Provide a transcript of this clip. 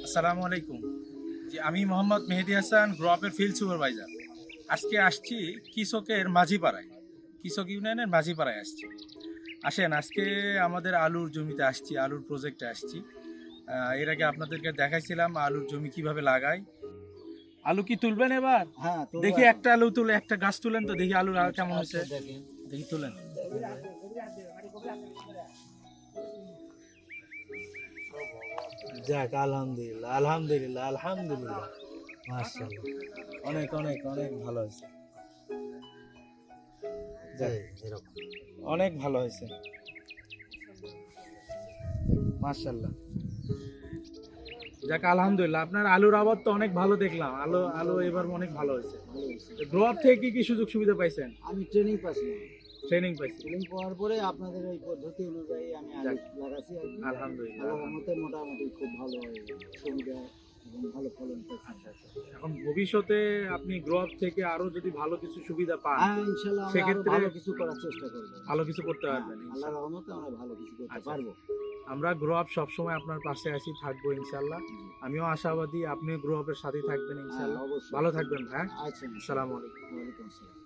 আসসালামু আলাইকুম। জি, আমি মোহাম্মদ মেহেদী হাসান, গ্রুপের ফিল্ড সুপারভাইজার। আজকে আসছি কৃষকের মাঝিপাড়ায়, কৃষক ইউনিয়নের মাঝিপাড়ায় আসছি। আসেন, আজকে আমাদের আলুর জমিতে আসছি, আলুর প্রজেক্টে আসছি। এর আগে আপনাদেরকে দেখাইছিলাম আলুর জমি কিভাবে লাগায়। আলু কি তুলবেন এবার? হ্যাঁ, তো দেখি একটা আলু তুলে, একটা গাছ তুলেন তো দেখি আলুর আর কেমন হয়েছে। দেখেন। দেখি তুলেন। যাক, আলহামদুলিল্লাহ, আলহামদুলিল্লাহ, আলহামদুলিল্লাহ, মাশাআল্লাহ, অনেক অনেক অনেক ভালো হয়েছে। যাক, অনেক ভালো হয়েছে, মাশাআল্লাহ। যাক, আলহামদুলিল্লাহ। আপনার আলুর আবাদ তো অনেক ভালো দেখলাম। আলু আলু এবার অনেক ভালো হয়েছে। গ্রো আপ থেকে কি কি সুযোগ সুবিধা পাইছেন? আমি ট্রেনিং পাচ্ছি, ট্রেনিং পাইছি। ট্রেনিং পাওয়ার পরে আপনাদের এই পদ্ধতি অনুযায়ী আমি আলু লাগাচ্ছি আর কি। আলহামদুলিল্লাহ। আল্লাহর রহমতে মোটামুটি খুব ভালো সুবিধা এবং ভালো ফলন পাচ্ছি। এখন ভবিষ্যতে আপনি গ্রো আপ থেকে আরো যদি ভালো কিছু সুবিধা পান, হ্যাঁ, ইনশাআল্লাহ আমরা আরো সেক্ষেত্রে ভালো কিছু করার চেষ্টা করব। ভালো কিছু করতে পারবেন আল্লাহর ইনশাআল্লাহ। রহমতে আমরা ভালো কিছু করতে আচ্ছা। পারবো। আমরা গ্রো আপ সবসময় আপনার পাশে আছি, থাকবো ইনশাআল্লাহ। আমিও আশাবাদী আপনিও গ্রো আপের সাথেই থাকবেন হ্যাঁ, ইনশাআল্লাহ। অবশ্যই। ভালো থাকবেন, হ্যাঁ। আচ্ছা, আসসালামু আলাইকুম। ওয়ালাইকুম আসসালাম।